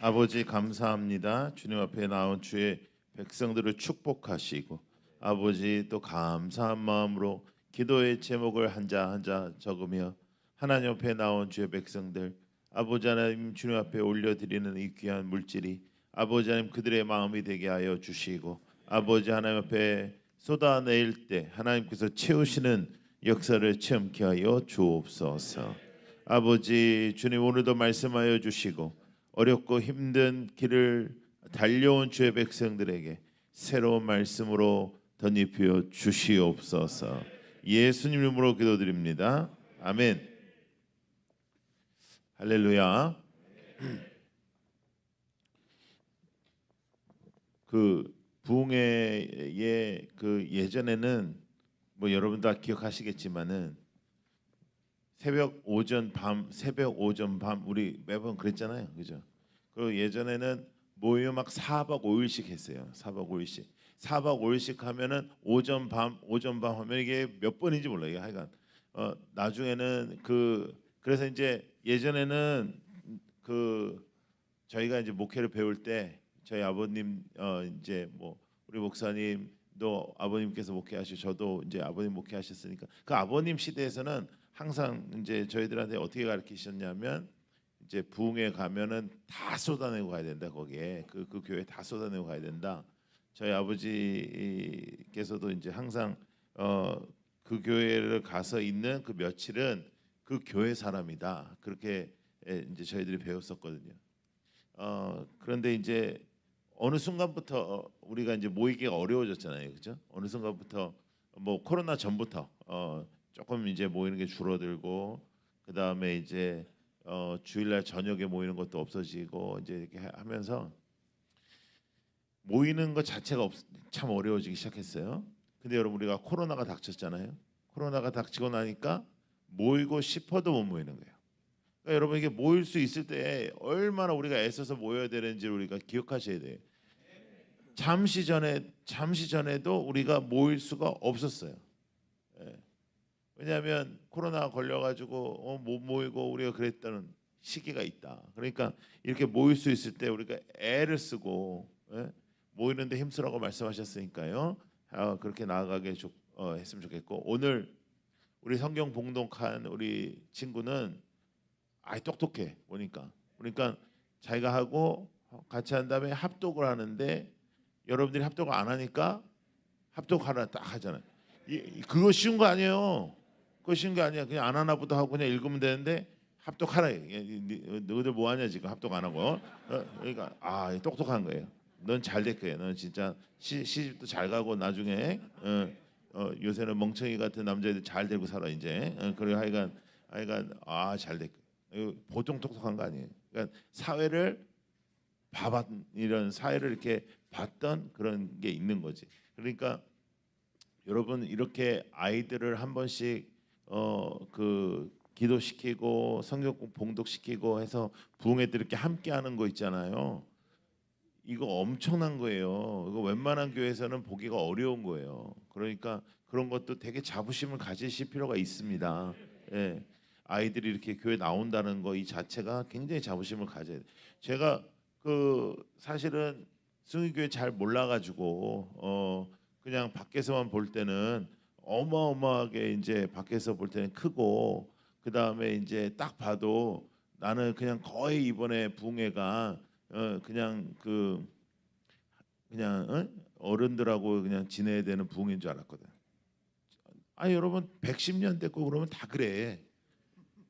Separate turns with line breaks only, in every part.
아버지 감사합니다. 주님 앞에 나온 주의 백성들을 축복하시고 아버지 또 감사한 마음으로 기도의 제목을 한자 한자 적으며 하나님 앞에 나온 주의 백성들 아버지 하나님 주님 앞에 올려드리는 이 귀한 물질이 아버지 하나님 그들의 마음이 되게 하여 주시고 아버지 하나님 앞에 쏟아낼 때 하나님께서 채우시는 역사를 체험케 하여 주옵소서. 아버지 주님 오늘도 말씀하여 주시고 어렵고 힘든 길을 달려온 주의 백성들에게 새로운 말씀으로 덧입혀 주시옵소서. 예수님 이름으로 기도드립니다. 아멘. 할렐루야. 그 부흥회의 그 예전에는 뭐 여러분 다 기억하시겠지만은 새벽 오전 밤 우리 매번 그랬잖아요, 그죠? 그 예전에는 모임 막 4박 5일씩 했어요. 4박 5일씩. 4박 5일씩 하면은 오전 밤 하면 이게 몇 번인지 몰라요. 이게 하여간 나중에는 그래서 이제 예전에는 그 저희가 이제 목회를 배울 때 저희 아버님 이제 뭐 우리 목사님도 아버님께서 목회하시고 저도 이제 아버님 목회하셨으니까 그 아버님 시대에서는 항상 이제 저희들한테 어떻게 가르치셨냐면 이제 부흥회 가면은 다 쏟아내고 가야 된다. 거기에 그 교회 다 쏟아내고 가야 된다. 저희 아버지께서도 이제 항상 그 교회를 가서 있는 그 며칠은 그 교회 사람이다. 그렇게 이제 저희들이 배웠었거든요. 그런데 이제 어느 순간부터 우리가 이제 모이기가 어려워졌잖아요, 그죠? 어느 순간부터 뭐 코로나 전부터 조금 이제 모이는 게 줄어들고 그 다음에 이제 주일날 저녁에 모이는 것도 없어지고 이제 이렇게 하면서 모이는 것 자체가 참 어려워지기 시작했어요. 근데 여러분 우리가 코로나가 닥쳤잖아요. 코로나가 닥치고 나니까 모이고 싶어도 못 모이는 거예요. 그러니까 여러분 이게 모일 수 있을 때 얼마나 우리가 애써서 모여야 되는지 우리가 기억하셔야 돼요. 잠시 전에도 우리가 모일 수가 없었어요. 예. 왜냐하면 코로나 걸려가지고 못 모이고 우리가 그랬다는 시기가 있다. 그러니까 이렇게 모일 수 있을 때 우리가 애를 쓰고 모이는데 힘쓰라고 말씀하셨으니까요. 그렇게 나아가게 했으면 좋겠고 오늘 우리 성경 봉독한 우리 친구는 아이 똑똑해 보니까 그러니까 자기가 하고 같이 한 다음에 합독을 하는데 여러분들이 합독을 안 하니까 합독하라 딱 하잖아요. 그거 쉬운 거 아니에요. 그거 쉬운 게 아니야. 그냥 안 하나 보다 하고 그냥 읽으면 되는데 합독하라. 너희들 뭐 하냐 지금 합독 안 하고. 그러니까 똑똑한 거예요. 넌 잘 될 거예요. 넌 진짜 시집도 잘 가고 나중에 요새는 멍청이 같은 남자애들 잘 되고 살아 이제. 그리고 하여간 잘 될 거예요. 보통 똑똑한 거 아니에요. 그러니까 사회를 이런 사회를 이렇게 봤던 그런 게 있는 거지. 그러니까 여러분 이렇게 아이들을 한 번씩 그 기도시키고 성경 봉독시키고 해서 부흥회 때 이렇게 함께하는 거 있잖아요. 이거 엄청난 거예요. 이거 웬만한 교회에서는 보기가 어려운 거예요. 그러니까 그런 것도 되게 자부심을 가지실 필요가 있습니다. 예. 아이들이 이렇게 교회 나온다는 거 이 자체가 굉장히 자부심을 가져야 돼요. 제가 그 사실은 승희교회 잘 몰라가지고 그냥 밖에서만 볼 때는 어마어마하게 이제 밖에서 볼 때는 크고 그 다음에 이제 딱 봐도 나는 그냥 거의 이번에 부흥회가 그냥 어른들하고 그냥 지내야 되는 부흥인 줄 알았거든. 여러분 110년 됐고 그러면 다 그래.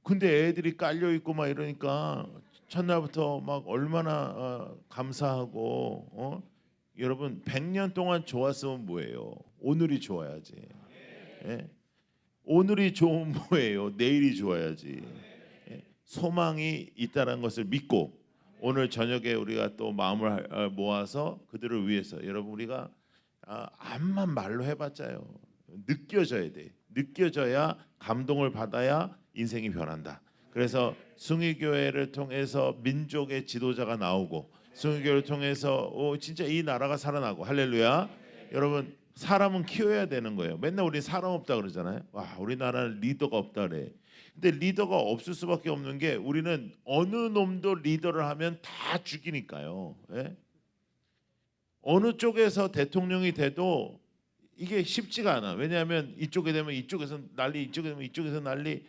근데 애들이 깔려 있고 막 이러니까 첫날부터 막 얼마나 감사하고 여러분 100년 동안 좋았으면 뭐예요? 오늘이 좋아야지. 예? 오늘이 좋은 뭐예요? 내일이 좋아야지. 예? 소망이 있다는 것을 믿고 오늘 저녁에 우리가 또 마음을 모아서 그들을 위해서 여러분 우리가 암만 말로 해봤자요 느껴져야 돼. 느껴져야 감동을 받아야 인생이 변한다. 그래서 숭의교회를 통해서 민족의 지도자가 나오고 숭의교회를 통해서 진짜 이 나라가 살아나고 할렐루야. 여러분 사람은 키워야 되는 거예요. 맨날 우리 사람 없다 그러잖아요. 와 우리나라는 리더가 없다 그래. 근데 리더가 없을 수밖에 없는 게 우리는 어느 놈도 리더를 하면 다 죽이니까요. 예? 어느 쪽에서 대통령이 돼도 이게 쉽지가 않아. 왜냐하면 이쪽에 되면 이쪽에서 난리, 이쪽에 되면 이쪽에서 난리.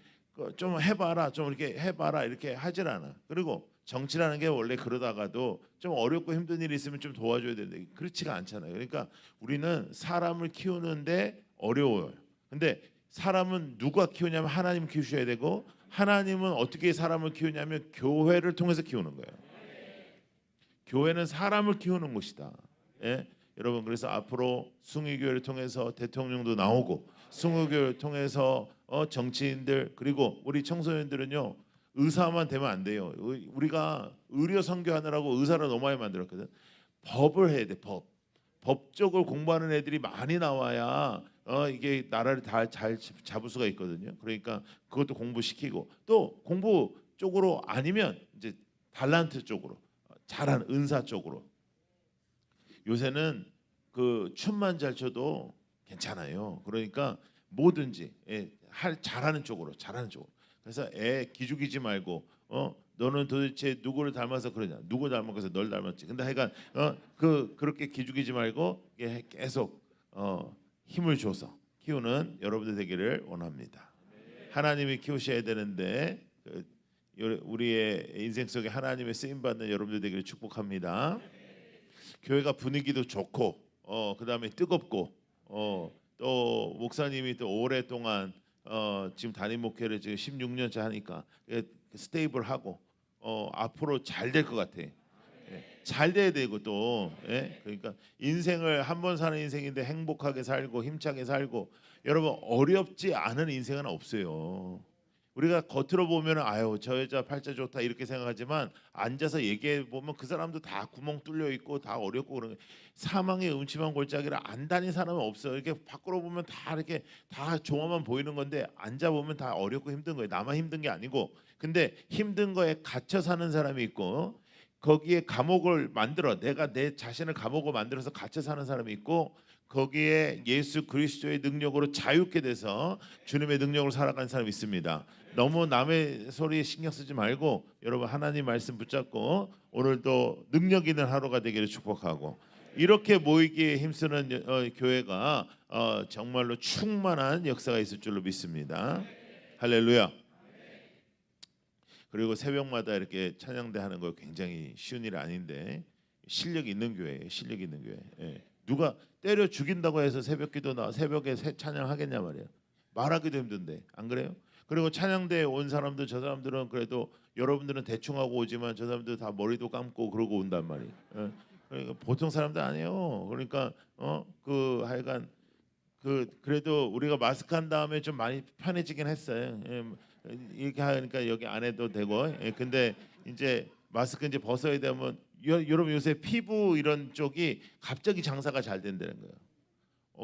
좀 해봐라, 좀 이렇게 해봐라 이렇게 하질 않아. 그리고 정치라는 게 원래 그러다가도 좀 어렵고 힘든 일이 있으면 좀 도와줘야 되는데 그렇지가 않잖아요. 그러니까 우리는 사람을 키우는데 어려워요. 근데 사람은 누가 키우냐면 하나님 키우셔야 되고 하나님은 어떻게 사람을 키우냐면 교회를 통해서 키우는 거예요. 교회는 사람을 키우는 곳이다. 예? 여러분 그래서 앞으로 숭의교회를 통해서 대통령도 나오고 숭의교회를 통해서 정치인들 그리고 우리 청소년들은요 의사만 되면 안 돼요. 우리가 의료 선교하느라고 의사를 너무 많이 만들었거든. 법을 해야 돼. 법적을 공부하는 애들이 많이 나와야 이게 나라를 다 잘 잡을 수가 있거든요. 그러니까 그것도 공부시키고 또 공부 쪽으로 아니면 이제 달란트 쪽으로 잘하는 은사 쪽으로 요새는 그 춤만 잘 춰도 괜찮아요. 그러니까 뭐든지 잘하는 쪽으로 잘하는 쪽으로. 그래서 애 기죽이지 말고 너는 도대체 누구를 닮아서 그러냐? 누구 닮아서 널 닮았지. 근데 하여간 그렇게 기죽이지 말고 계속 힘을 줘서 키우는 여러분들 되기를 원합니다. 하나님이 키우셔야 되는데 우리의 인생 속에 하나님의 쓰임 받는 여러분들 되기를 축복합니다. 교회가 분위기도 좋고 그다음에 뜨겁고 또 목사님이 또 오랫동안 지금 담임 목회를 지금 16년째 하니까 스테이블하고 앞으로 잘 될 것 같아. 예, 잘 돼야 되고 또 그러니까 인생을 한 번 사는 인생인데 행복하게 살고 힘차게 살고 여러분 어렵지 않은 인생은 없어요. 우리가 겉으로 보면 아유 저 여자 팔자 좋다 이렇게 생각하지만 앉아서 얘기해 보면 그 사람도 다 구멍 뚫려 있고 다 어렵고 그런 사망의 음침한 골짜기를 안 다닌 사람은 없어요. 이렇게 밖으로 보면 다 이렇게 다 조화만 보이는 건데 앉아 보면 다 어렵고 힘든 거예요. 나만 힘든 게 아니고 근데 힘든 거에 갇혀 사는 사람이 있고 거기에 감옥을 만들어 내가 내 자신을 감옥으로 만들어서 갇혀 사는 사람이 있고 거기에 예수 그리스도의 능력으로 자유케 돼서 주님의 능력으로 살아가는 사람이 있습니다. 너무 남의 소리에 신경 쓰지 말고 여러분 하나님 말씀 붙잡고 오늘도 능력 있는 하루가 되기를 축복하고 이렇게 모이기에 힘쓰는 교회가 정말로 충만한 역사가 있을 줄로 믿습니다. 할렐루야. 그리고 새벽마다 이렇게 찬양대 하는 거 굉장히 쉬운 일 아닌데 실력 있는 교회예요. 실력 있는 교회. 예. 누가 때려 죽인다고 해서 새벽기도 나 새벽에 찬양하겠냐 말이에요. 말하기도 힘든데 안 그래요? 그리고 찬양대에 온 사람들 저 사람들은 그래도 여러분들은 대충 하고 오지만 저 사람들 다 머리도 감고 그러고 온단 말이에요. 예. 그러니까 보통 사람들 아니에요. 그러니까 그 하여간 그래도 우리가 마스크 한 다음에 좀 많이 편해지긴 했어요. 예. 이렇게 하니까 여기 안 해도 되고. 예. 근데 이제 마스크 이제 벗어야 되면 여러분 요새 피부 이런 쪽이 갑자기 장사가 잘 된다는 거예요.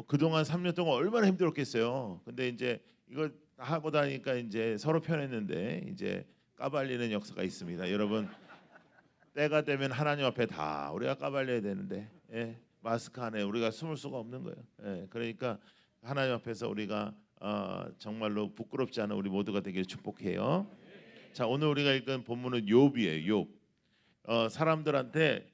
그동안 3년 동안 얼마나 힘들었겠어요. 근데 이제 이걸 하고 다니까 이제 서로 편했는데 이제 까발리는 역사가 있습니다. 여러분 때가 되면 하나님 앞에 다 우리가 까발려야 되는데 마스크 안에 우리가 숨을 수가 없는 거예요. 그러니까 하나님 앞에서 우리가 정말로 부끄럽지 않은 우리 모두가 되기를 축복해요. 자 오늘 우리가 읽은 본문은 욥이에요. 욥. 사람들한테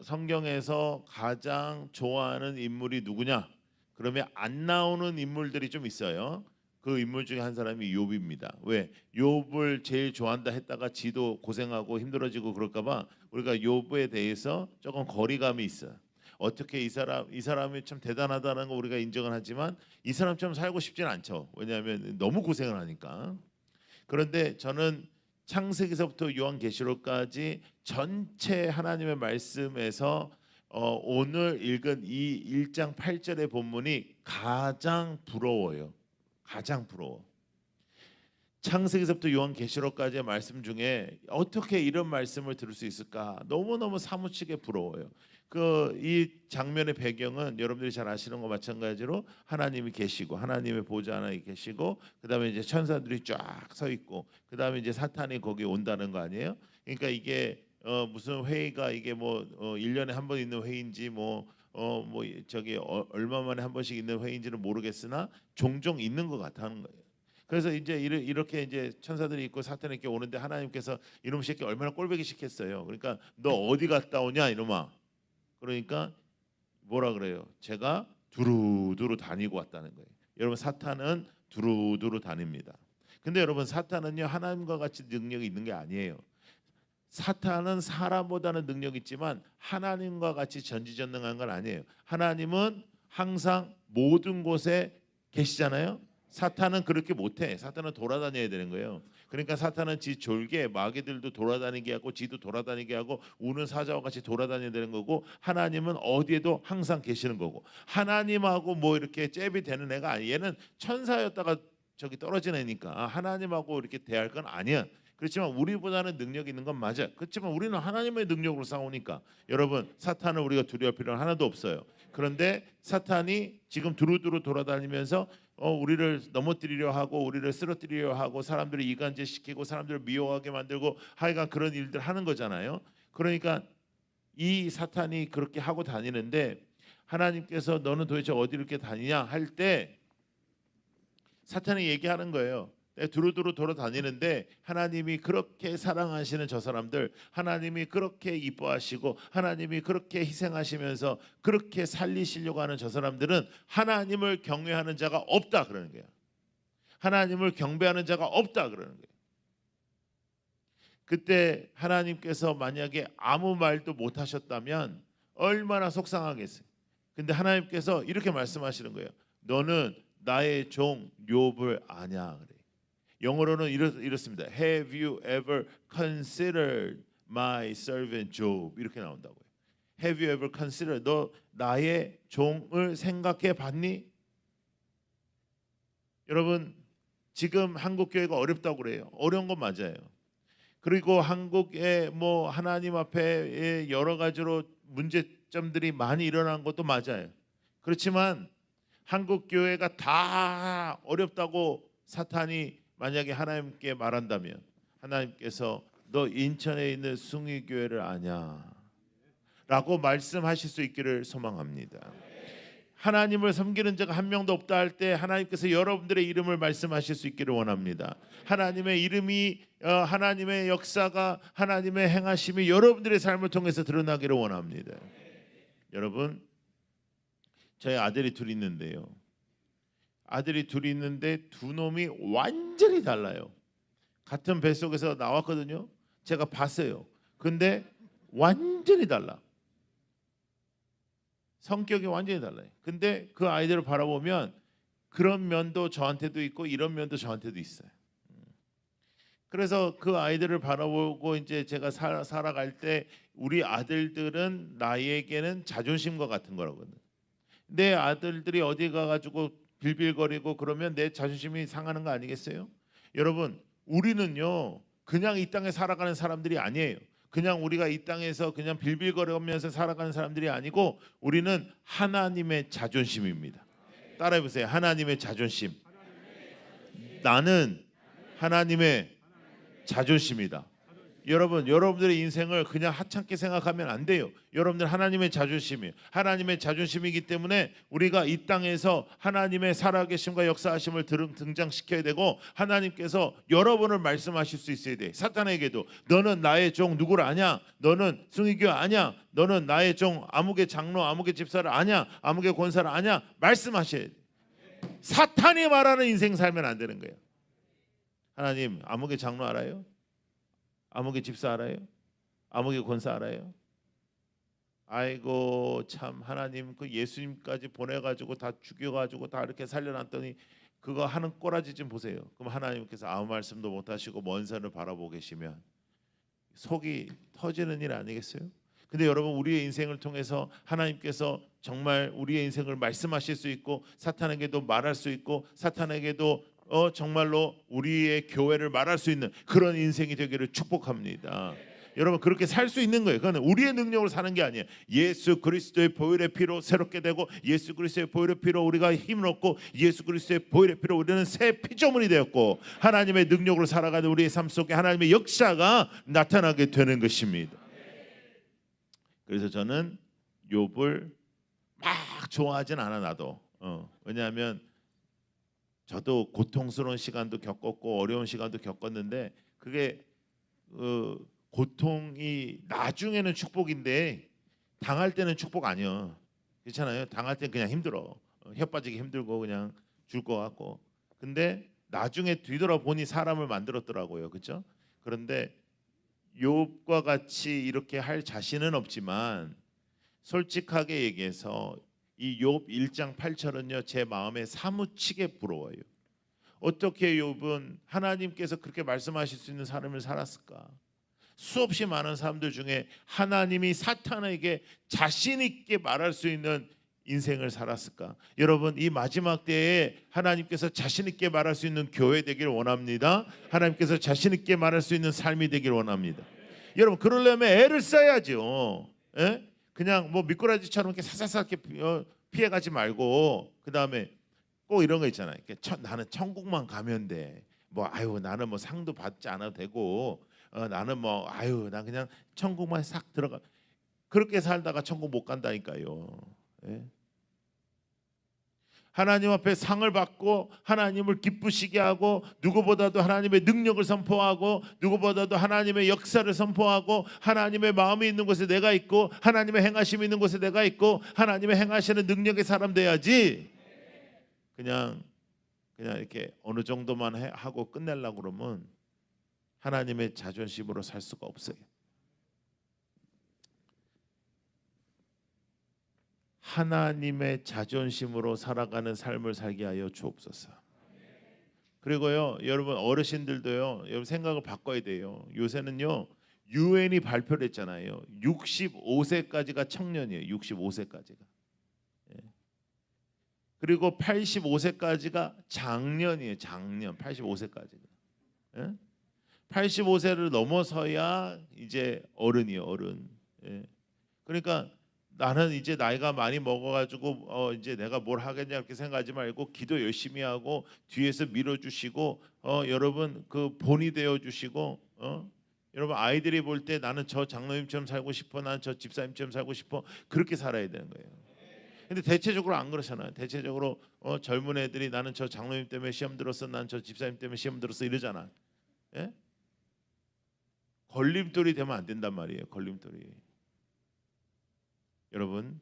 성경에서 가장 좋아하는 인물이 누구냐? 그러면 안 나오는 인물들이 좀 있어요. 그 인물 중에 한 사람이 욥입니다. 왜? 욥을 제일 좋아한다 했다가 지도 고생하고 힘들어지고 그럴까봐 우리가 욥에 대해서 조금 거리감이 있어요. 어떻게 이 사람이 참 대단하다는 거 우리가 인정을 하지만 이 사람처럼 살고 싶지는 않죠. 왜냐하면 너무 고생을 하니까. 그런데 저는 창세기서부터 요한계시록까지 전체 하나님의 말씀에서 오늘 읽은 이 1장 8절의 본문이 가장 부러워요. 가장 부러워. 창세기서부터 요한계시록까지의 말씀 중에 어떻게 이런 말씀을 들을 수 있을까? 너무너무 사무치게 부러워요. 이 장면의 배경은 여러분들이 잘 아시는 것 마찬가지로 하나님이 계시고 하나님의 보좌 하나에 계시고 그다음에 이제 천사들이 쫙 서 있고 그다음에 이제 사탄이 거기 온다는 거 아니에요? 그러니까 이게 무슨 회의가 이게 뭐 1년에 한 번 있는 회의인지 저기 얼마 만에 한 번씩 있는 회의인지는 모르겠으나 종종 있는 것 같다는 거예요. 그래서 이제 이렇게 이제 천사들이 있고 사탄이 이렇게 오는데 하나님께서 이놈 새끼 얼마나 꼴보기 싫겠어요. 그러니까 너 어디 갔다 오냐 이놈아. 그러니까 뭐라 그래요? 제가 두루두루 다니고 왔다는 거예요. 여러분 사탄은 두루두루 다닙니다. 근데 여러분 사탄은요 하나님과 같이 능력이 있는 게 아니에요. 사탄은 사람보다는 능력이 있지만 하나님과 같이 전지전능한 건 아니에요. 하나님은 항상 모든 곳에 계시잖아요. 사탄은 그렇게 못해. 사탄은 돌아다녀야 되는 거예요. 그러니까 사탄은 지 졸개 마귀들도 돌아다니게 하고 지도 돌아다니게 하고 우는 사자와 같이 돌아다녀야 되는 거고, 하나님은 어디에도 항상 계시는 거고, 하나님하고 뭐 이렇게 잽이 되는 애가 아니에요. 얘는 천사였다가 저기 떨어진 애니까 하나님하고 이렇게 대할 건 아니야. 그렇지만 우리보다는 능력이 있는 건 맞아. 그렇지만 우리는 하나님의 능력으로 싸우니까 여러분 사탄을 우리가 두려워할 필요는 하나도 없어요. 그런데 사탄이 지금 두루두루 돌아다니면서 우리를 넘어뜨리려 하고 우리를 쓰러뜨리려 하고 사람들을 이간질시키고 사람들을 미워하게 만들고 하여간 그런 일들 하는 거잖아요. 그러니까 이 사탄이 그렇게 하고 다니는데 하나님께서 너는 도대체 어디를 이렇게 다니냐 할 때 사탄이 얘기하는 거예요. 두루두루 돌아다니는데 하나님이 그렇게 사랑하시는 저 사람들, 하나님이 그렇게 이뻐하시고 하나님이 그렇게 희생하시면서 그렇게 살리시려고 하는 저 사람들은 하나님을 경외하는 자가 없다 그러는 거예요. 하나님을 경배하는 자가 없다 그러는 거예요. 그때 하나님께서 만약에 아무 말도 못 하셨다면 얼마나 속상하겠어요. 근데 하나님께서 이렇게 말씀하시는 거예요. 너는 나의 종 욥을 아냐 그래. 영어로는 이렇습니다. Have you ever considered my servant Job? 이렇게 나온다고요. Have you ever considered? 너 나의 종을 생각해 봤니? 여러분 지금 한국 교회가 어렵다고 그래요. 어려운 건 맞아요. 그리고 한국에 뭐 하나님 앞에 여러 가지로 문제점들이 많이 일어난 것도 맞아요. 그렇지만 한국 교회가 다 어렵다고 사탄이 만약에 하나님께 말한다면 하나님께서 너 인천에 있는 숭의교회를 아냐? 라고 말씀하실 수 있기를 소망합니다. 하나님을 섬기는 자가 한 명도 없다 할 때 하나님께서 여러분들의 이름을 말씀하실 수 있기를 원합니다. 하나님의 이름이 하나님의 역사가 하나님의 행하심이 여러분들의 삶을 통해서 드러나기를 원합니다. 여러분 저희 아들이 둘 있는데요. 아들이 둘이 있는데 두 놈이 완전히 달라요. 같은 뱃속에서 나왔거든요. 제가 봤어요. 근데 완전히 달라. 성격이 완전히 달라요. 근데 그 아이들을 바라보면 그런 면도 저한테도 있고 이런 면도 저한테도 있어요. 그래서 그 아이들을 바라보고 이제 제가 살아갈 때 우리 아들들은 나에게는 자존심과 같은 거라거든요. 내 아들들이 어디 가가지고 빌빌거리고 그러면 내 자존심이 상하는 거 아니겠어요? 여러분 우리는요 그냥 이 땅에 살아가는 사람들이 아니에요. 그냥 우리가 이 땅에서 그냥 빌빌거리면서 살아가는 사람들이 아니고 우리는 하나님의 자존심입니다. 따라해보세요. 하나님의 자존심. 나는 하나님의 자존심이다. 여러분, 여러분들의 인생을 그냥 하찮게 생각하면 안 돼요. 여러분들 하나님의 자존심이에요. 하나님의 자존심이기 때문에 우리가 이 땅에서 하나님의 살아계심과 역사하심을 등장시켜야 되고 하나님께서 여러분을 말씀하실 수 있어야 돼. 사탄에게도 너는 나의 종 누구를 아냐? 너는 숭의교 아냐? 너는 나의 종 아무개 장로 아무개 집사를 아냐? 아무개 권사를 아냐? 말씀하셔야 돼. 사탄이 말하는 인생 살면 안 되는 거예요. 하나님 아무개 장로 알아요? 아무개 집사 알아요? 아무개 권사 알아요? 아이고 참 하나님 그 예수님까지 보내가지고 다 죽여가지고 다 이렇게 살려놨더니 그거 하는 꼬라지 좀 보세요. 그럼 하나님께서 아무 말씀도 못하시고 먼 산을 바라보고 계시면 속이 터지는 일 아니겠어요? 근데 여러분 우리의 인생을 통해서 하나님께서 정말 우리의 인생을 말씀하실 수 있고 사탄에게도 말할 수 있고 사탄에게도 정말로 우리의 교회를 말할 수 있는 그런 인생이 되기를 축복합니다. 여러분 그렇게 살 수 있는 거예요. 그건 우리의 능력으로 사는 게 아니에요. 예수 그리스도의 보혈의 피로 새롭게 되고 예수 그리스도의 보혈의 피로 우리가 힘을 얻고 예수 그리스도의 보혈의 피로 우리는 새 피조물이 되었고 하나님의 능력으로 살아가는 우리의 삶 속에 하나님의 역사가 나타나게 되는 것입니다. 그래서 저는 욥을 막 좋아하진 않아 나도. 왜냐하면 저도 고통스러운 시간도 겪었고 어려운 시간도 겪었는데 그게 고통이 나중에는 축복인데 당할 때는 축복 아니야. 그렇잖아요. 당할 때 그냥 힘들어. 혀 빠지기 힘들고 그냥 줄 것 같고. 근데 나중에 뒤돌아보니 사람을 만들었더라고요. 그렇죠? 그런데 욥과 같이 이렇게 할 자신은 없지만 솔직하게 얘기해서 이 욥 1장 8절은요 제 마음에 사무치게 부러워요. 어떻게 욥은 하나님께서 그렇게 말씀하실 수 있는 삶을 살았을까? 수없이 많은 사람들 중에 하나님이 사탄에게 자신 있게 말할 수 있는 인생을 살았을까? 여러분 이 마지막 때에 하나님께서 자신 있게 말할 수 있는 교회 되길 원합니다. 하나님께서 자신 있게 말할 수 있는 삶이 되길 원합니다. 여러분 그러려면 애를 써야죠. 예? 그냥 뭐 미꾸라지처럼 이렇게 사사사 이렇게 피해가지 말고 그 다음에 꼭 이런 거 있잖아요. 나는 천국만 가면 돼. 뭐 아유 나는 뭐 상도 받지 않아도 되고 나는 뭐 아유 난 그냥 천국만 싹 들어가. 그렇게 살다가 천국 못 간다니까요. 예? 하나님 앞에 상을 받고 하나님을 기쁘시게 하고 누구보다도 하나님의 능력을 선포하고 누구보다도 하나님의 역사를 선포하고 하나님의 마음이 있는 곳에 내가 있고 하나님의 행하심이 있는 곳에 내가 있고 하나님의 행하시는 능력의 사람 돼야지. 그냥 이렇게 어느 정도만 하고 끝내려고 그러면 하나님의 자존심으로 살 수가 없어요. 하나님의 자존심으로 살아가는 삶을 살게 하여 주옵소서. 그리고요, 여러분 어르신들도요, 여러분 생각을 바꿔야 돼요. 요새는요, 유엔이 발표를 했잖아요. 65세까지가 청년이에요. 65세까지가. 그리고 85세까지가 장년이에요. 장년 85세까지가. 85세를 넘어서야 이제 어른이에요. 어른. 그러니까 나는 이제 나이가 많이 먹어가지고 이제 내가 뭘 하겠냐 이렇게 생각하지 말고 기도 열심히 하고 뒤에서 밀어주시고 여러분 그 본이 되어주시고 여러분 아이들이 볼 때 나는 저 장로님처럼 살고 싶어, 나는 저 집사님처럼 살고 싶어, 그렇게 살아야 되는 거예요. 근데 대체적으로 안 그렇잖아요. 대체적으로 젊은 애들이 나는 저 장로님 때문에 시험 들었어, 나는 저 집사님 때문에 시험 들었어 이러잖아. 예? 걸림돌이 되면 안 된단 말이에요. 걸림돌이. 여러분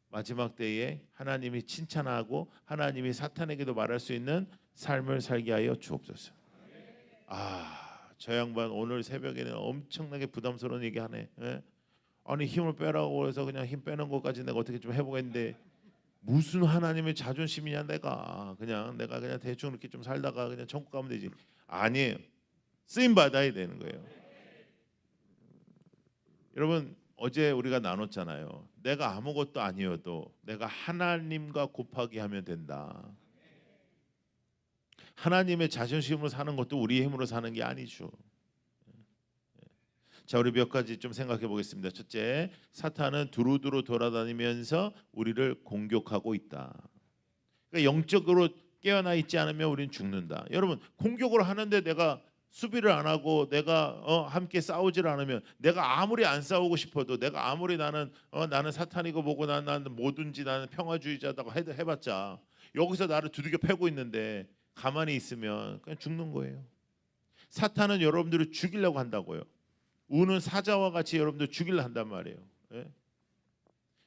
마지막 때에 하나님이 칭찬하고 하나님이 사탄에게도 말할 수 있는 삶을 살게 하여 주옵소서. 저 양반 오늘 새벽에는 엄청나게 부담스러운 얘기하네. 예? 아니 힘을 빼라고 해서 그냥 힘 빼는 것까지 내가 어떻게 좀 해보겠는데 무슨 하나님의 자존심이냐. 내가 그냥 대충 이렇게 좀 살다가 그냥 천국 가면 되지. 아니에요. 쓰임 받아야 되는 거예요. 여러분 어제 우리가 나눴잖아요. 내가 아무것도 아니어도 내가 하나님과 곱하기 하면 된다. 하나님의 자존심으로 사는 것도 우리의 힘으로 사는 게 아니죠. 자, 우리 몇 가지 좀 생각해 보겠습니다. 첫째, 사탄은 두루두루 돌아다니면서 우리를 공격하고 있다. 그러니까 영적으로 깨어나 있지 않으면 우리는 죽는다. 여러분, 공격을 하는데 내가 수비를 안 하고 내가 함께 싸우질 않으면, 내가 아무리 안 싸우고 싶어도, 내가 아무리 나는 사탄이고 뭐고 나는 뭐든지 나는 평화주의자다고 해봤자 여기서 나를 두들겨 패고 있는데 가만히 있으면 그냥 죽는 거예요. 사탄은 여러분들을 죽이려고 한다고요. 우는 사자와 같이 여러분들 죽이려 한단 말이에요. 예?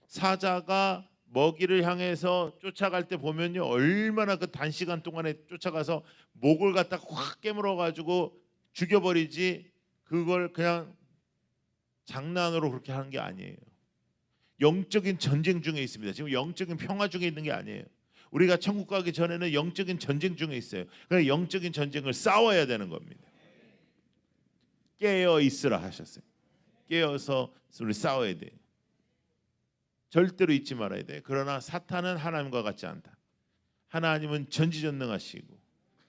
사자가 먹이를 향해서 쫓아갈 때 보면요, 얼마나 그 단시간 동안에 쫓아가서 목을 갖다 확 깨물어 가지고 죽여버리지, 그걸 그냥 장난으로 그렇게 하는 게 아니에요. 영적인 전쟁 중에 있습니다. 지금 영적인 평화 중에 있는 게 아니에요. 우리가 천국 가기 전에는 영적인 전쟁 중에 있어요. 그러니까 영적인 전쟁을 싸워야 되는 겁니다. 깨어 있으라 하셨어요. 깨어서 우리 싸워야 돼. 절대로 잊지 말아야 돼. 그러나 사탄은 하나님과 같지 않다. 하나님은 전지전능하시고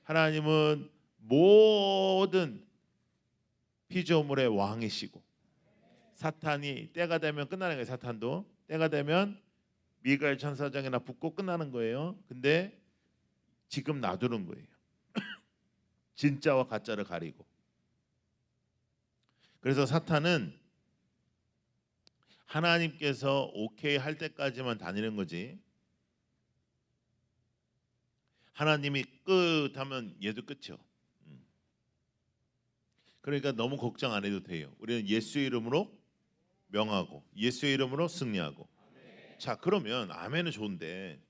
하나님은 모든 피조물의 왕이시고, 사탄이 때가 되면 끝나는 거예요. 사탄도 때가 되면 미가엘 천사장이나 붙고 끝나는 거예요. 근데 지금 놔두는 거예요. 진짜와 가짜를 가리고. 그래서 사탄은 하나님께서 오케이 할 때까지만 다니는 거지, 하나님이 끝 하면 얘도 끝이요. 그러니까 너무 걱정 안 해도 돼요. 우리는 예수의 이름으로 명하고 예수의 이름으로 승리하고. 자, 그러면 아멘은 좋은데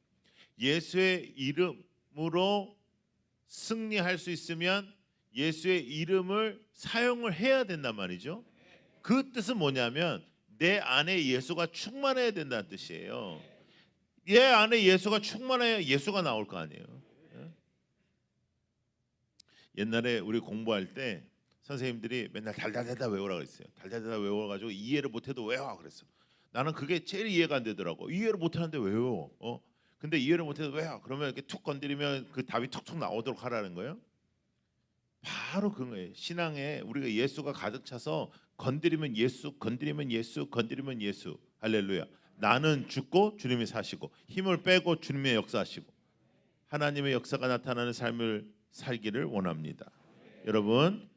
예수의 이름으로 승리할 수 있으면 예수의 이름을 사용을 해야 된단 말이죠. 그 뜻은 뭐냐면 내 안에 예수가 충만해야 된다는 뜻이에요. 얘 안에 예수가 충만해야 예수가 나올 거 아니에요. 예? 옛날에 우리 공부할 때 선생님들이 맨날 달달달달 외우라 그랬어요. 달달달달 외워가지고 이해를 못해도 외워 그랬어. 나는 그게 제일 이해가 안 되더라고. 이해를 못하는데 왜 외워? 근데 이해를 못해도 외워. 그러면 이렇게 툭 건드리면 그 답이 툭툭 나오도록 하라는 거예요. 바로 그런 거예요. 신앙에 우리가 예수가 가득 차서 건드리면 예수, 건드리면 예수, 건드리면 예수. 할렐루야. 나는 죽고 주님이 사시고 힘을 빼고 주님의 역사하시고 하나님의 역사가 나타나는 삶을 살기를 원합니다. 여러분,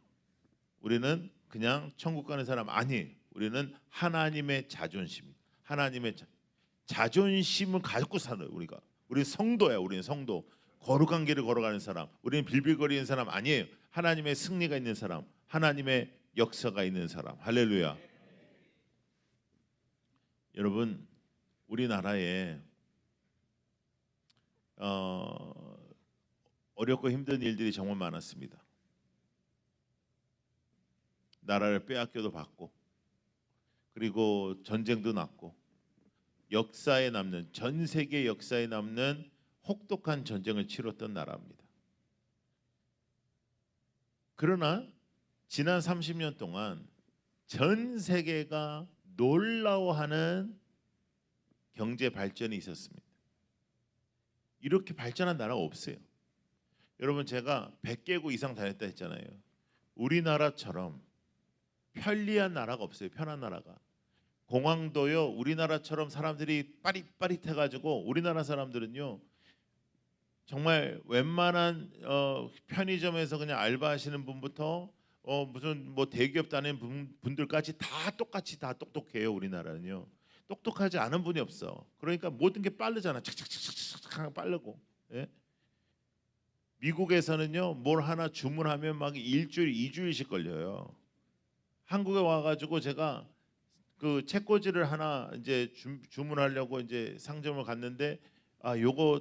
우리는 그냥 천국 가는 사람 아니에요. 우리는 하나님의 자존심, 하나님의 자존심을 가지고 사는 우리가. 우리 성도야. 우리는 성도. 거룩한 길을 걸어가는 사람. 우리는 빌빌거리는 사람 아니에요. 하나님의 승리가 있는 사람, 하나님의 역사가 있는 사람. 할렐루야. 여러분, 우리나라에 어렵고 힘든 일들이 정말 많았습니다. 나라를 빼앗겨도 받고, 그리고 전쟁도 났고, 역사에 남는, 전 세계 역사에 남는 혹독한 전쟁을 치렀던 나라입니다. 그러나 지난 30년 동안 전 세계가 놀라워하는 경제 발전이 있었습니다. 이렇게 발전한 나라가 없어요. 여러분, 제가 100개국 이상 다녔다 했잖아요. 우리나라처럼 편리한 나라가 없어요. 편한 나라가. 공항도요, 우리나라처럼 사람들이 빠릿빠릿해가지고, 우리나라 사람들은요 정말 웬만한 편의점에서 그냥 알바하시는 분부터 무슨 뭐 대기업 다니는 분들까지 다 똑같이 다 똑똑해요. 우리나라는요. 똑똑하지 않은 분이 없어. 그러니까 모든 게 빠르잖아. 착착착착착 빠르고. 예? 미국에서는요 뭘 하나 주문하면 막 일주일, 2주일씩 걸려요. 한국에 와가지고 제가 그 책꽂이를 하나 이제 주문하려고 이제 상점을 갔는데, 아, 요거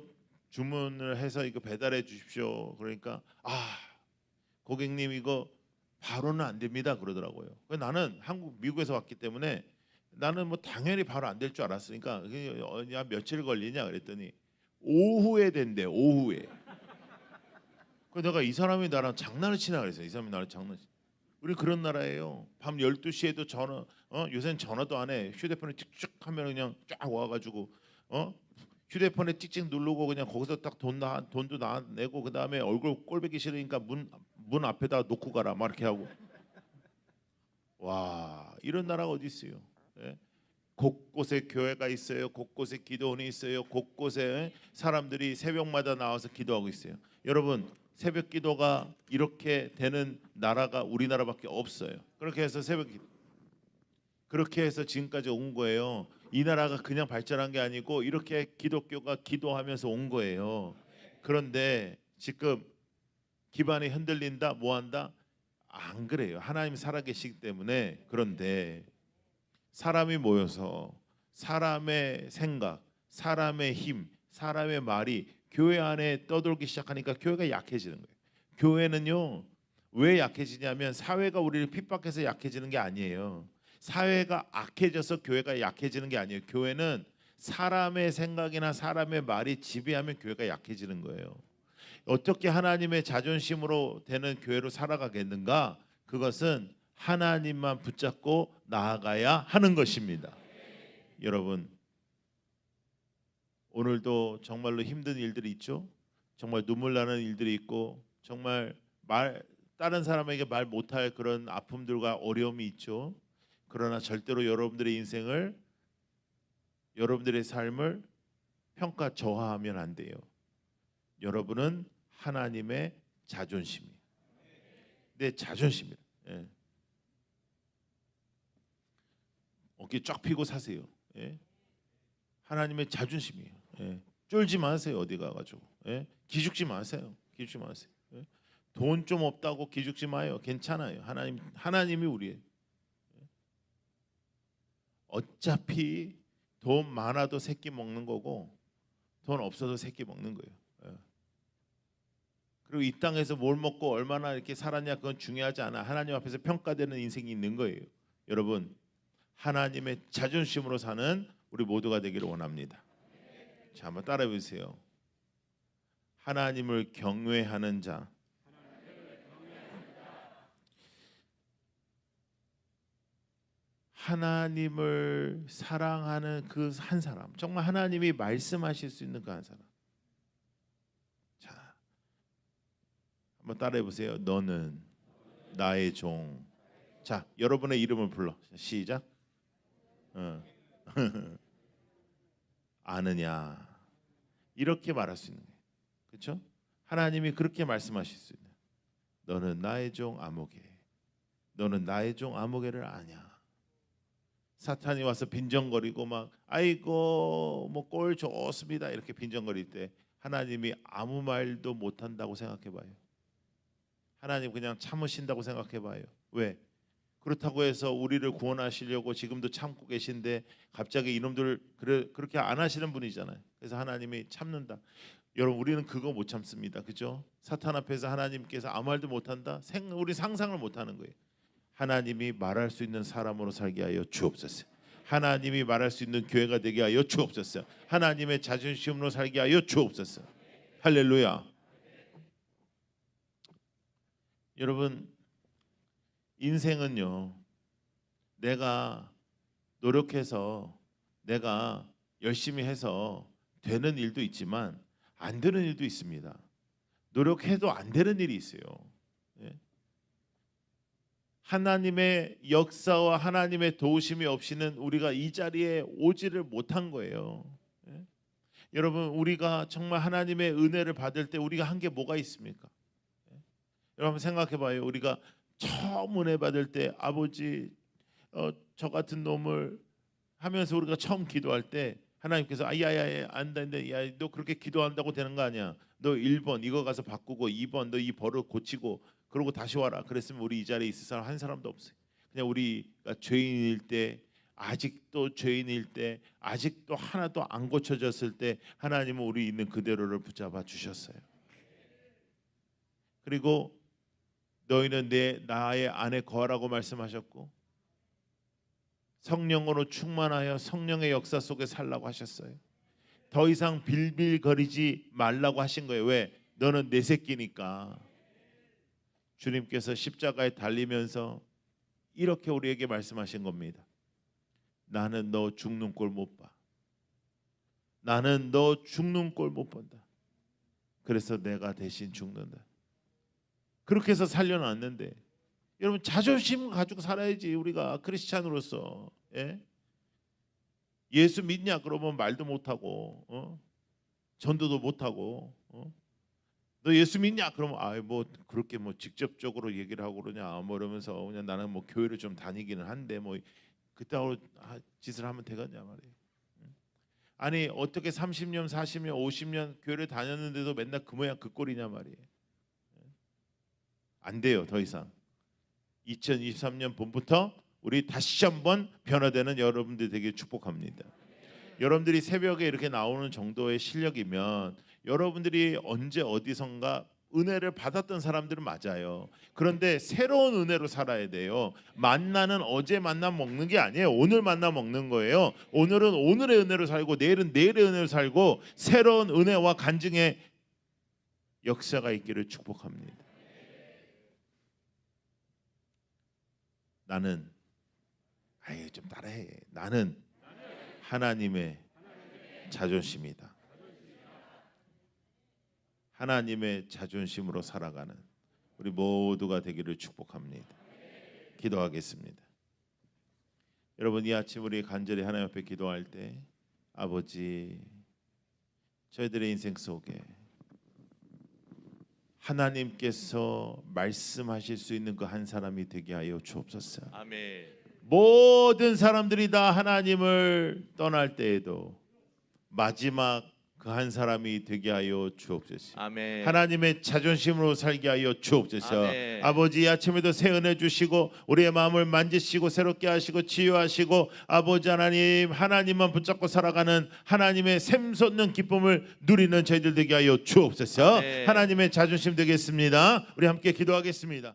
주문을 해서 이거 배달해 주십시오. 그러니까 고객님 이거 바로는 안 됩니다 그러더라고요. 나는 미국에서 왔기 때문에 나는 뭐 당연히 바로 안 될 줄 알았으니까 야 며칠 걸리냐 그랬더니 오후에 된대. 오후에. 그 내가 이 사람이 나랑 장난을 치나 그랬어요. 이 사람이 나랑 장난치. 우리 그런 나라예요. 밤 12시에도 전화, 요새는 전화도 안 해. 휴대폰에 틱틱 하면 그냥 쫙 와가지고 휴대폰에 찍찍 누르고 그냥 거기서 딱 돈도 내고 그 다음에 얼굴 꼴보기 싫으니까 문 앞에다 놓고 가라 막 이렇게 하고. 와, 이런 나라가 어디 있어요? 예? 곳곳에 교회가 있어요. 곳곳에 기도원이 있어요. 곳곳에 사람들이 새벽마다 나와서 기도하고 있어요. 여러분, 새벽 기도가 이렇게 되는 나라가 우리나라밖에 없어요. 그렇게 해서 지금까지 온 거예요. 이 나라가 그냥 발전한 게 아니고 이렇게 기독교가 기도하면서 온 거예요. 그런데 지금 기반이 흔들린다, 뭐 한다? 안 그래요. 하나님 살아계시기 때문에. 그런데 사람이 모여서 사람의 생각, 사람의 힘, 사람의 말이 교회 안에 떠돌기 시작하니까 교회가 약해지는 거예요. 교회는요 왜 약해지냐면 사회가 우리를 핍박해서 약해지는 게 아니에요. 사회가 악해져서 교회가 약해지는 게 아니에요. 교회는 사람의 생각이나 사람의 말이 지배하면 교회가 약해지는 거예요. 어떻게 하나님의 자존심으로 되는 교회로 살아가겠는가? 그것은 하나님만 붙잡고 나아가야 하는 것입니다. 여러분, 오늘도 정말로 힘든 일들이 있죠. 정말 눈물 나는 일들이 있고 정말 다른 사람에게 말 못할 그런 아픔들과 어려움이 있죠. 그러나 절대로 여러분들의 삶을 평가 저하하면 안 돼요. 여러분은 하나님의 자존심이에요. 내 자존심이에요. 예. 어깨 쫙 펴고 사세요. 예. 하나님의 자존심이에요. 예. 쫄지 마세요. 어디 가가지고. 예. 기죽지 마세요. 기죽지 마세요. 돈 좀 없다고 기죽지 마요. 괜찮아요. 하나님이 우리의 어차피 돈 많아도 새끼 먹는 거고 돈 없어도 새끼 먹는 거예요. 그리고 이 땅에서 뭘 먹고 얼마나 이렇게 살았냐 그건 중요하지 않아. 하나님 앞에서 평가되는 인생이 있는 거예요. 여러분 하나님의 자존심으로 사는 우리 모두가 되기를 원합니다. 자, 한번 따라해 보세요. 하나님을 경외하는 자. 하나님을 사랑하는 그 한 사람, 정말 하나님이 말씀하실 수 있는 그 한 사람. 자, 한번 따라해 보세요. 너는 나의 종. 자, 여러분의 이름을 불러. 시작. 아느냐? 이렇게 말할 수 있는 거예요. 그렇죠? 하나님이 그렇게 말씀하실 수 있는. 너는 나의 종 아모게. 너는 나의 종 아모게를 아냐? 사탄이 와서 빈정거리고 막 아이고 뭐 꼴 좋습니다 이렇게 빈정거릴 때 하나님이 아무 말도 못한다고 생각해봐요. 하나님 그냥 참으신다고 생각해봐요. 왜? 그렇다고 해서 우리를 구원하시려고 지금도 참고 계신데 갑자기 이놈들 그렇게 안 하시는 분이잖아요. 그래서 하나님이 참는다. 여러분 우리는 그거 못 참습니다. 그죠? 사탄 앞에서 하나님께서 아무 말도 못한다? 우리 상상을 못하는 거예요. 하나님이 말할 수 있는 사람으로 살게 하여 주옵소서. 하나님이 말할 수 있는 교회가 되게 하여 주옵소서. 하나님의 자존심으로 살게 하여 주옵소서. 할렐루야. 여러분 인생은요 내가 노력해서 내가 열심히 해서 되는 일도 있지만 안 되는 일도 있습니다. 노력해도 안 되는 일이 있어요. 예? 하나님의 역사와 하나님의 도우심이 없이는 우리가 이 자리에 오지를 못한 거예요. 예? 여러분 우리가 정말 하나님의 은혜를 받을 때 우리가 한 게 뭐가 있습니까? 예? 여러분 생각해봐요. 우리가 처음 은혜 받을 때 아버지 저 같은 놈을 하면서 우리가 처음 기도할 때 하나님께서 아야야야 안돼 야 너 그렇게 기도한다고 되는 거 아니야. 너 1번 이거 가서 바꾸고 2번 너 이 버릇 고치고 그러고 다시 와라. 그랬으면 우리 이 자리에 있을 사람 한 사람도 없어요. 그냥 우리가 죄인일 때 아직도 죄인일 때 아직도 하나도 안 고쳐졌을 때 하나님은 우리 있는 그대로를 붙잡아 주셨어요. 그리고 너희는 나의 안에 거하라고 말씀하셨고 성령으로 충만하여 성령의 역사 속에 살라고 하셨어요. 더 이상 빌빌거리지 말라고 하신 거예요. 왜? 너는 내 새끼니까. 주님께서 십자가에 달리면서 이렇게 우리에게 말씀하신 겁니다. 나는 너 죽는 꼴 못 봐. 나는 너 죽는 꼴 못 본다. 그래서 내가 대신 죽는다. 그렇게 해서 살려놨는데 여러분 자존심 가지고 살아야지 우리가 크리스찬으로서. 예? 예수 믿냐 그러면 말도 못하고 전도도 못하고 너 예수 믿냐 그러면 뭐 그렇게 뭐 직접적으로 얘기를 하고 그러냐 뭐 이러면서 그냥 나는 뭐 교회를 좀 다니기는 한데 뭐 그따위로 짓을 하면 되겠냐 말이에요. 아니 어떻게 30년 40년 50년 교회를 다녔는데도 맨날 그 모양 그 꼴이냐 말이에요. 안 돼요. 더 이상 2023년 봄부터 우리 다시 한번 변화되는 여러분들 되길 축복합니다. 여러분들이 새벽에 이렇게 나오는 정도의 실력이면 여러분들이 언제 어디선가 은혜를 받았던 사람들은 맞아요. 그런데 새로운 은혜로 살아야 돼요. 만나는 어제 만나 먹는 게 아니에요. 오늘 만나 먹는 거예요. 오늘은 오늘의 은혜로 살고 내일은 내일의 은혜로 살고 새로운 은혜와 간증의 역사가 있기를 축복합니다. 나는 좀 따라해. 나는 하나님의 자존심이다. 하나님의 자존심으로 살아가는 우리 모두가 되기를 축복합니다. 기도하겠습니다. 여러분 이 아침 우리 간절히 하나님 앞에 기도할 때 아버지 저희들의 인생 속에 하나님께서 말씀하실 수 있는 그 한 사람이 되게 하여 주옵소서.
아멘.
모든 사람들이 다 하나님을 떠날 때에도 마지막 그 한 사람이 되게 하여 주옵소서.
아멘.
하나님의 자존심으로 살게 하여 주옵소서.
아멘.
아버지, 아침에도 새 은혜 주시고 우리의 마음을 만지시고 새롭게 하시고 치유하시고, 아버지 하나님, 하나님만 붙잡고 살아가는 하나님의 샘솟는 기쁨을 누리는 저희들 되게 하여 주옵소서.
아멘.
하나님의 자존심 되겠습니다. 우리 함께 기도하겠습니다.